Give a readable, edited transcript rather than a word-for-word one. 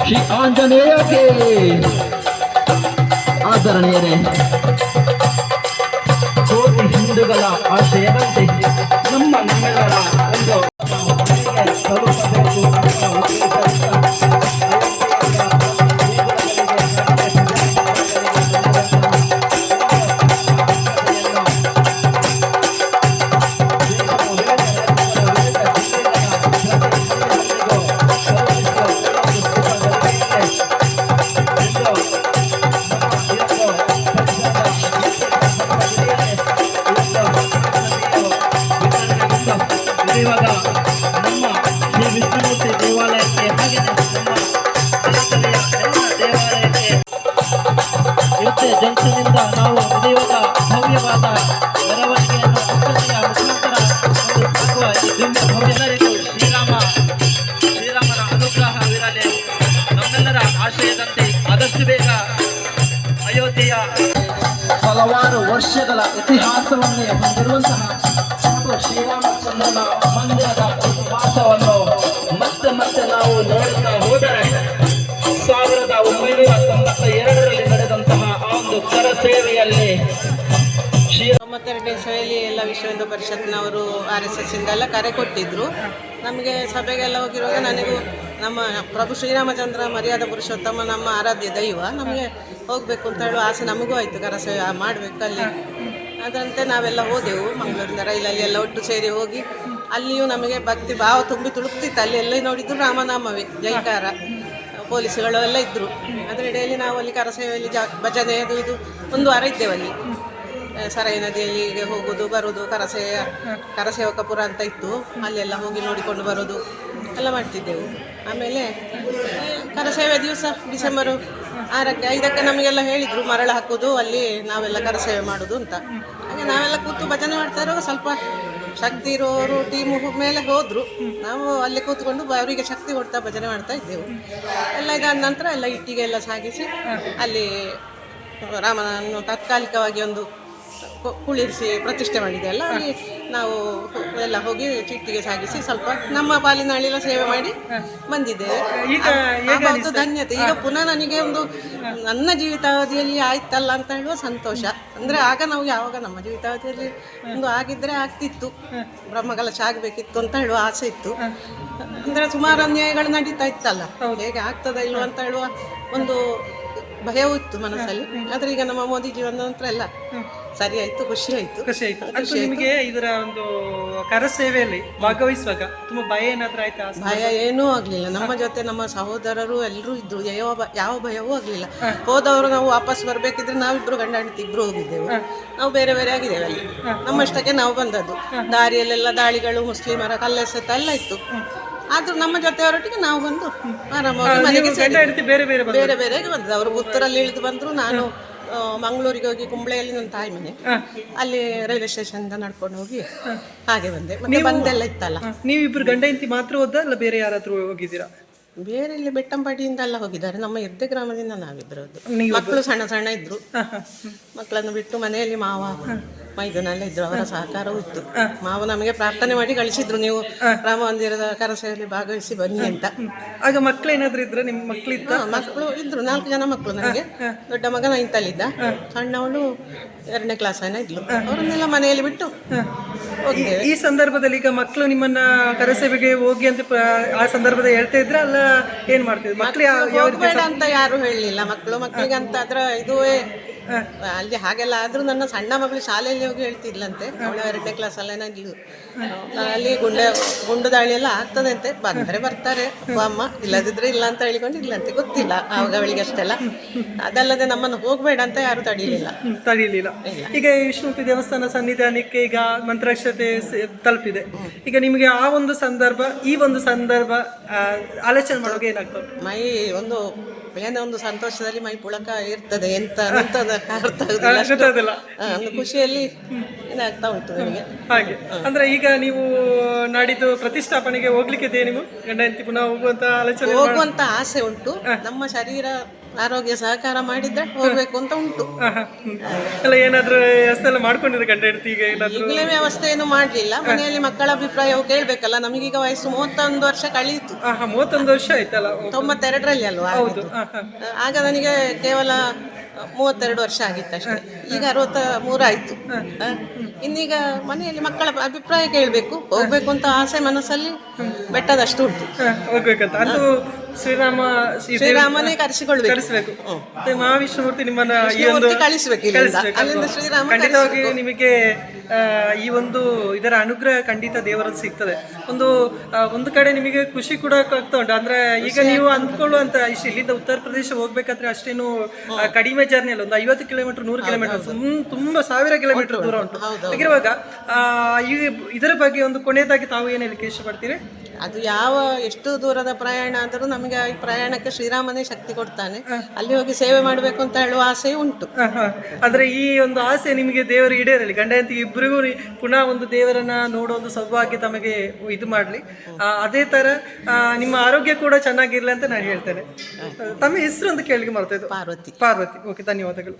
ಶ್ರೀ ಆಂಜನೇಯಕ್ಕೆ ಆದರಣೀಯರೇ, ಕೋಟಿ ಹಿಂದೂಗಳ ಆಶಯದಂತೆ ನಮ್ಮೆಲ್ಲರ ಒಂದು ತಲುಪಬೇಕು ಇವಾಗ ನಮ್ಮ ಶ್ರೀ ವಿಷ್ಣುಮೂರ್ತಿ ದೇವಾಲಯಕ್ಕೆ ಹಾಗೆ ನಮ್ಮ ದೇವಾಲಯಕ್ಕೆ ಇರುತ್ತೆ ಜಂಕ್ಷನ್ನಿಂದ ನಾವು ಇವಾಗ ಭವ್ಯವಾದ ಮೆರವಣಿಗೆಯನ್ನು ಮುಖ್ಯತೆಯ ಮುಖಾಂತರ ಒಂದು ಸಾಗುವ ಎಲ್ಲರಿಗೂ ಶ್ರೀರಾಮರ ಅನುಗ್ರಹವಿರಲಿ. ನಮ್ಮೆಲ್ಲರ ಆಶಯದಂತೆ ಆದಷ್ಟು ಬೇಗ ಅಯೋಧ್ಯೆಯ ಹಲವಾರು ವರ್ಷಗಳ ಇತಿಹಾಸವನ್ನೇ ಹೊಂದಿರುವಂತಹ ಶ್ರೀರಾಮಚಂದ್ರನ ಮಂದಿರದ ಇತಿಹಾಸವನ್ನು ಮತ್ತೆ ನಾವು ನೋಡುತ್ತಾ ಹೋದರೆ 1992ರಲ್ಲಿ ನಡೆದಂತಹ ಆ ಒಂದು ಕರ ಸೇವೆಯಲ್ಲಿ 92ನೇ ಸಭೆಯಲ್ಲಿ ಎಲ್ಲ ವಿಶ್ವ ಹಿಂದೂ ಪರಿಷತ್ನವರು RSS ಇಂದೆಲ್ಲ ಕರೆ ಕೊಟ್ಟಿದ್ದರು. ನಮಗೆ ಸಭೆಗೆಲ್ಲ ಹೋಗಿರುವಾಗ ನನಗೂ ನಮ್ಮ ಪ್ರಭು ಶ್ರೀರಾಮಚಂದ್ರ ಮರ್ಯಾದಾ ಪುರುಷೋತ್ತಮ ನಮ್ಮ ಆರಾಧ್ಯ ದೈವ, ನಮಗೆ ಹೋಗಬೇಕು ಅಂತ ಹೇಳುವ ಆಸೆ ನಮಗೂ ಆಯಿತು. ಕರಸೇವೆ ಮಾಡಬೇಕು ಅಲ್ಲಿ. ಅದರಂತೆ ನಾವೆಲ್ಲ ಹೋದೆವು. ಮಂಗಳೂರಿಂದ ರೈಲಲ್ಲಿ ಎಲ್ಲ ಒಟ್ಟು ಸೇರಿ ಹೋಗಿ ಅಲ್ಲಿಯೂ ನಮಗೆ ಭಕ್ತಿ ಭಾವ ತುಂಬಿ ತುಳುಕ್ತಿತ್ತು. ಅಲ್ಲಿ ಎಲ್ಲ ನೋಡಿದ್ರು ರಾಮನಾಮವೇ ಜೈಕಾರ, ಪೊಲೀಸುಗಳು ಎಲ್ಲ ಇದ್ದರು. ಅದರ ಇಡೆಯಲ್ಲಿ ನಾವು ಅಲ್ಲಿ ಕರಸೇವೆಯಲ್ಲಿ ಭಜನೆ ಅದು ಇದು ಒಂದು ವಾರ ಇದ್ದೇವಲ್ಲಿ. ಸರೈ ನದಿಯಲ್ಲಿ ಹೋಗೋದು ಬರೋದು, ಕರಸೇವಕಪುರ ಅಂತ ಇತ್ತು, ಅಲ್ಲೆಲ್ಲ ಹೋಗಿ ನೋಡಿಕೊಂಡು ಬರೋದು ಎಲ್ಲ ಮಾಡ್ತಿದ್ದೆವು. ಆಮೇಲೆ ಕರಸೇವೆ ದಿವಸ ಡಿಸೆಂಬರ್ 6ಕ್ಕೆ 5ಕ್ಕೆ ನಮಗೆಲ್ಲ ಹೇಳಿದರು ಮರಳು ಹಾಕೋದು, ಅಲ್ಲಿ ನಾವೆಲ್ಲ ಕರಸೇವೆ ಮಾಡೋದು ಅಂತ. ಹಾಗೆ ನಾವೆಲ್ಲ ಕೂತು ಭಜನೆ ಮಾಡ್ತಾ ಇರುವಾಗ ಸ್ವಲ್ಪ ಶಕ್ತಿ ಇರೋರು ಟೀಮು ಮೇಲೆ ಹೋದರು. ನಾವು ಅಲ್ಲಿ ಕೂತ್ಕೊಂಡು ಅವರಿಗೆ ಶಕ್ತಿ ಕೊಡ್ತಾ ಭಜನೆ ಮಾಡ್ತಾ ಇದ್ದೆವು. ಎಲ್ಲ ಇದಾದ ನಂತರ ಎಲ್ಲ ಇಟ್ಟಿಗೆ ಎಲ್ಲ ಸಾಗಿಸಿ ಅಲ್ಲಿ ರಾಮನನ್ನು ತಾತ್ಕಾಲಿಕವಾಗಿ ಒಂದು ಕುಳಿರಿಸಿ ಪ್ರತಿಷ್ಠೆ ಮಾಡಿದೆಯಲ್ಲ, ಅಲ್ಲಿ ನಾವು ಎಲ್ಲ ಹೋಗಿ ಚಿಟ್ಟಿಗೆ ಸಾಗಿಸಿ ಸ್ವಲ್ಪ ನಮ್ಮ ಪಾಲಿನ ಹಳ್ಳಿಲ್ಲ ಸೇವೆ ಮಾಡಿ ಬಂದಿದ್ದೇವೆ. ಒಂದು ಧನ್ಯತೆ. ಈಗ ಪುನಃ ನನಗೆ ಒಂದು ನನ್ನ ಜೀವಿತಾವಧಿಯಲ್ಲಿ ಆಯ್ತಲ್ಲ ಅಂತ ಹೇಳುವ ಸಂತೋಷ. ಅಂದರೆ ಆಗ ನಾವು ಯಾವಾಗ ನಮ್ಮ ಜೀವಿತಾವಧಿಯಲ್ಲಿ ಒಂದು ಆಗಿದ್ದರೆ ಆಗ್ತಿತ್ತು, ಬ್ರಹ್ಮಕಲಶ ಆಗಬೇಕಿತ್ತು ಅಂತ ಹೇಳುವ ಆಸೆ ಇತ್ತು. ಅಂದರೆ ಸುಮಾರು ಅನ್ಯಾಯಗಳು ನಡೀತಾ ಇತ್ತಲ್ಲ, ಹೇಗೆ ಆಗ್ತದ ಇಲ್ವ ಅಂತ ಹೇಳುವ ಒಂದು ಭಯವೂ ಇತ್ತು ಮನಸ್ಸಲ್ಲಿ. ಆದರೆ ಈಗ ನಮ್ಮ ಮೋದಿಜಿ ಬಂದ ನಂತರ ಎಲ್ಲ ಸರಿ ಆಯ್ತು, ಖುಷಿ ಆಯ್ತು. ನಿಮಗೆ ಇದರ ಒಂದು ಕರಸೇವೆಯಲ್ಲಿ ಭಾಗವಹಿಸುವಾಗ ತುಂಬಾ ಭಯ ಏನಾದ್ರೂ ಆಯ್ತಾ? ಭಯ ಏನೂ ಆಗ್ಲಿಲ್ಲ. ನಮ್ಮ ಜೊತೆ ನಮ್ಮ ಸಹೋದರರು ಎಲ್ಲರೂ ಇದ್ರು, ಯಾವ ಭಯವೂ ಆಗ್ಲಿಲ್ಲ. ಹೋದವರು ನಾವು ವಾಪಸ್ ಬರ್ಬೇಕಿದ್ರೆ ನಾವಿಬ್ರು ಗಂಡ ಹೆಂಡತಿ ಇಬ್ರು ಹೋಗಿದ್ದೆವು. ನಾವು ಬೇರೆ ಬೇರೆ ಆಗಿದ್ದೇವೆ ಅಲ್ಲಿ. ನಮ್ಮಷ್ಟಕ್ಕೆ ನಾವು ಬಂದದ್ದು. ದಾರಿಯಲ್ಲೆಲ್ಲ ದಾಳಿಗಳು, ಮುಸ್ಲಿಮರ ಕಲ್ಲೆಸೆತ ಎಲ್ಲ ಇತ್ತು. ಆದ್ರೂ ನಮ್ಮ ಜೊತೆಯವರೊಟ್ಟಿಗೆ ನಾವು ಬಂದು ಆರಾಮಾಗಿ ಮನೆಗೆ ಬೇರೆ ಬೇರೆಗೆ ಬಂದದ್ದು. ಅವರು ಪುತ್ತೂರಲ್ಲಿ ಇಳಿದು ಬಂದ್ರು, ನಾನು ಮಂಗಳೂರಿಗೆ ಹೋಗಿ ಕುಂಬಳೆಯಲ್ಲಿ ನನ್ನ ತಾಯಿ ಮನೆ, ಅಲ್ಲಿ ರೈಲ್ವೆ ಸ್ಟೇಷನ್ ನಡ್ಕೊಂಡು ಹೋಗಿ ಹಾಗೆ ಬಂದೆ. ಮತ್ತೆ ಬಂದೆಲ್ಲ ಇತ್ತಲ್ಲ. ನೀವಿಬ್ರು ಗಂಡ ಹೆಂಡತಿ ಮಾತ್ರ ಹೋದ ಅಲ್ಲ ಬೇರೆ ಯಾರಾದ್ರೂ ಹೋಗಿದ್ದೀರಾ? ಬೇರೆ ಇಲ್ಲಿ ಬೆಟ್ಟಂಪಾಡಿಯಿಂದ ಎಲ್ಲ ಹೋಗಿದ್ದಾರೆ. ನಮ್ಮ ಎರ್ದೆ ಗ್ರಾಮದಿಂದ ನಾವಿಬ್ಬರು. ಮಕ್ಕಳು ಸಣ್ಣ ಸಣ್ಣ ಇದ್ರು. ಮಕ್ಕಳನ್ನು ಬಿಟ್ಟು ಮನೆಯಲ್ಲಿ ಮಾವ ಮೈದನೆಲ್ಲ ಇದ್ರು, ಅವರ ಸಹಕಾರವೂ ಇತ್ತು. ಮಾವು ನಮಗೆ ಪ್ರಾರ್ಥನೆ ಮಾಡಿ ಕಳಿಸಿದ್ರು, ನೀವು ರಾಮ ಮಂದಿರದ ಕರಸೇವೆಯಲ್ಲಿ ಭಾಗವಹಿಸಿ ಬನ್ನಿ ಅಂತ. ಆಗ ಮಕ್ಕಳು ಏನಾದ್ರು ಇದ್ರ? ನಿಮ್ಮ ಮಕ್ಕಳು ಇದ್ದ? ಮಕ್ಕಳು ಇದ್ರು, 4 ಜನ ಮಕ್ಕಳು ನನಗೆ. ದೊಡ್ಡ ಮಗ 9th ಅಲ್ಲಿದ್ದ, ಸಣ್ಣವಳು 2ನೇ ಕ್ಲಾಸ್ ಏನೋ ಇದ್ಲು. ಅವರನ್ನೆಲ್ಲ ಮನೆಯಲ್ಲಿ ಬಿಟ್ಟು ಹೋಗಿದ್ದೇವೆ. ಈ ಸಂದರ್ಭದಲ್ಲಿ ಈಗ ಮಕ್ಕಳು ನಿಮ್ಮನ್ನ ಕರಸೇವೆಗೆ ಹೋಗಿ ಅಂತ ಆ ಸಂದರ್ಭದಲ್ಲಿ ಹೇಳ್ತಾ ಇದ್ರ ಅಲ್ಲ ಏನ್ ಮಾಡ್ತಿದ್ರು? ಮಕ್ಕಳು ಹೋಗ್ಬೇಡ ಅಂತ ಯಾರು ಹೇಳಲಿಲ್ಲ. ಮಕ್ಕಳಿಗೆ ಅಂತ ಅದ್ರ ಇದುವೇ ಅಲ್ಲಿ ಹಾಗೆಲ್ಲ. ಆದ್ರೂ ನನ್ನ ಸಣ್ಣ ಮಗಳು ಶಾಲೆಯಲ್ಲಿ ಹೋಗಿ ಹೇಳ್ತಿದ್ಲಂತೆ, ಅವಳು 2ನೇ ಕ್ಲಾಸ್ ಅಲ್ಲೇನ ಇದ್ಲು. ಅಲ್ಲಿ ಗುಂಡು ದಾಳಿ ಎಲ್ಲ ಆಗ್ತದೆ ಅಂತೆ, ಬಂದರೆ ಬರ್ತಾರೆ ಅಮ್ಮ, ಇಲ್ಲದಿದ್ರೆ ಇಲ್ಲ ಅಂತ ಹೇಳಿಕೊಂಡಿದ್ಲಂತೆ. ಗೊತ್ತಿಲ್ಲ ಆವಾಗ ಅವಳಿಗೆ ಅಷ್ಟೆಲ್ಲ. ಅದಲ್ಲದೆ ನಮ್ಮನ್ನು ಹೋಗ್ಬೇಡ ಅಂತ ಯಾರು ತಡೀಲಿಲ್ಲ. ಈಗ ವಿಷ್ಣುಮೂರ್ತಿ ದೇವಸ್ಥಾನ ಸನ್ನಿಧಾನಕ್ಕೆ ಈಗ ಮಂತ್ರಾಕ್ಷತೆ ತಲುಪಿದೆ. ಈಗ ನಿಮಗೆ ಆ ಒಂದು ಸಂದರ್ಭ, ಈ ಒಂದು ಸಂದರ್ಭ ಆಲೋಚನೆ ಮಾಡುವಾಗ ಏನಾಗ್ತದೆ? ಮೈ ಒಂದು ಸಂತೋಷದಲ್ಲಿ ಮೈ ಪುಳಕ ಇರ್ತದೆ. ಎಂತ ಅರ್ಥ ಆಗುದಿಲ್ಲ, ಒಂದು ಖುಷಿಯಲ್ಲಿ ಇದಾಗ್ತಾ ಉಂಟು ನನಗೆ. ಹಾಗೆ ಅಂದ್ರೆ ಈಗ ನೀವು ನಾಡಿದ್ದು ಪ್ರತಿಷ್ಠಾಪನೆಗೆ ಹೋಗ್ಲಿಕ್ಕೆ ನೀವು ಗಂಡ ಹೆಂಡತಿ ಪುನಃ ಹೋಗುವಂತ ಆಲೋಚನೆ? ಹೋಗುವಂತ ಆಸೆ ಉಂಟು. ನಮ್ಮ ಶರೀರ ಆರೋಗ್ಯ ಸಹಕಾರ ಮಾಡಿದ್ರೆ ಹೋಗ್ಬೇಕು ಅಂತ ಉಂಟು. ಎಲ್ಲ ಏನಾದ್ರು ವ್ಯವಸ್ಥೆ ಎಲ್ಲ ಮಾಡ್ಕೊಂಡಿದ್ರೆ ಗಂಡ ಹೆಂಡತಿ ಈಗ ಏನಾದ್ರು? ಈಗಲೇ ವ್ಯವಸ್ಥೆ ಏನು ಮಾಡಲಿಲ್ಲ. ಮನೆಯಲ್ಲಿ ಮಕ್ಕಳ ಅಭಿಪ್ರಾಯವು ಕೇಳಬೇಕಲ್ಲ. ನಮಗೀಗ ವಯಸ್ಸು 31 ವರ್ಷ ಕಳೀತು. 31 ವರ್ಷ ಆಯ್ತಲ್ಲ? 92ರಲ್ಲಿ ಅಲ್ವಾ? ಹೌದು. ಆಗ ನನಗೆ ಕೇವಲ 32 ವರ್ಷ ಆಗಿತ್ತು ಅಷ್ಟೇ. ಈಗ 63 ಆಯ್ತು. ಇನ್ನೀಗ ಮನೆಯಲ್ಲಿ ಮಕ್ಕಳ ಅಭಿಪ್ರಾಯ ಕೇಳಬೇಕು, ಹೋಗ್ಬೇಕು ಅಂತ ಆಸೆ ಮನಸ್ಸಲ್ಲಿ ಬೆಟ್ಟದಷ್ಟು ಉಂಟು. ಹೋಗ್ಬೇಕಂತ ಅಂತೂ ಶ್ರೀರಾಮನೇ ಕರೆಸಿಕೊಳ್ಬೇಕು. ಮತ್ತೆ ಮಹಾವಿಷ್ಣುಮೂರ್ತಿ ನಿಮ್ಮನ್ನ ಈ ಒಂದು ಕಳಿಸ್ಬೇಕು. ಅಲ್ಲಿಂದ ಶ್ರೀರಾಮ ಖಂಡಿತವಾಗಿ ನಿಮಗೆ ಈ ಒಂದು ಇದರ ಅನುಗ್ರಹ ಖಂಡಿತ ದೇವರಲ್ಲಿ ಸಿಗ್ತದೆ. ಒಂದು ಕಡೆ ನಿಮಗೆ ಖುಷಿ ಕೂಡ ಆಗ್ತಾ ಉಂಟು. ಅಂದ್ರೆ ಈಗ ನೀವು ಅಂದ್ಕೊಳ್ಳುವಂತ ಇಲ್ಲಿಂದ ಉತ್ತರ ಪ್ರದೇಶ ಹೋಗ್ಬೇಕಾದ್ರೆ ಅಷ್ಟೇನು ಕಡಿಮೆ ಜರ್ನಿ ಅಲ್ಲ, ಒಂದು 50 ಕಿಲೋಮೀಟರ್ 100 ಕಿಲೋಮೀಟರ್ ತುಂಬಾ 1000 ಕಿಲೋಮೀಟರ್ ದೂರ ಉಂಟು. ಹಾಗಿರುವಾಗ ಇದರ ಬಗ್ಗೆ ಒಂದು ಕೊನೆಯದಾಗಿ ತಾವು ಏನು ಹೇಳಿಕ್ಕೆ ಇಷ್ಟಪಡ್ತೀರಿ? ಅದು ಎಷ್ಟು ದೂರದ ಪ್ರಯಾಣ ಆದರೂ ನಮಗೆ ಈ ಪ್ರಯಾಣಕ್ಕೆ ಶ್ರೀರಾಮನೇ ಶಕ್ತಿ ಕೊಡ್ತಾನೆ. ಅಲ್ಲಿ ಹೋಗಿ ಸೇವೆ ಮಾಡಬೇಕು ಅಂತ ಹೇಳುವ ಆಸೆ ಉಂಟು. ಅಂದ್ರೆ ಈ ಒಂದು ಆಸೆ ನಿಮಗೆ ದೇವರು ಈಡೇರಲಿ, ಗಂಡ ಹೆಂಡತಿ ಇಬ್ಬರಿಗೂ ಪುನಃ ಒಂದು ದೇವರನ್ನ ನೋಡೋ ಒಂದು ಸೌಭಾಗ್ಯ ತಮಗೆ ಇದು ಮಾಡಲಿ. ಅದೇ ತರ ನಿಮ್ಮ ಆರೋಗ್ಯ ಕೂಡ ಚೆನ್ನಾಗಿರ್ಲಿ ಅಂತ ನಾನು ಹೇಳ್ತೇನೆ. ತಮ್ಮ ಹೆಸರು ಅಂತ ಕೇಳಿಗೆ ಮಾಡ್ತಾ ಇದ್ದು? ಪಾರ್ವತಿ. ಪಾರ್ವತಿ. ಓಕೆ, ಧನ್ಯವಾದಗಳು.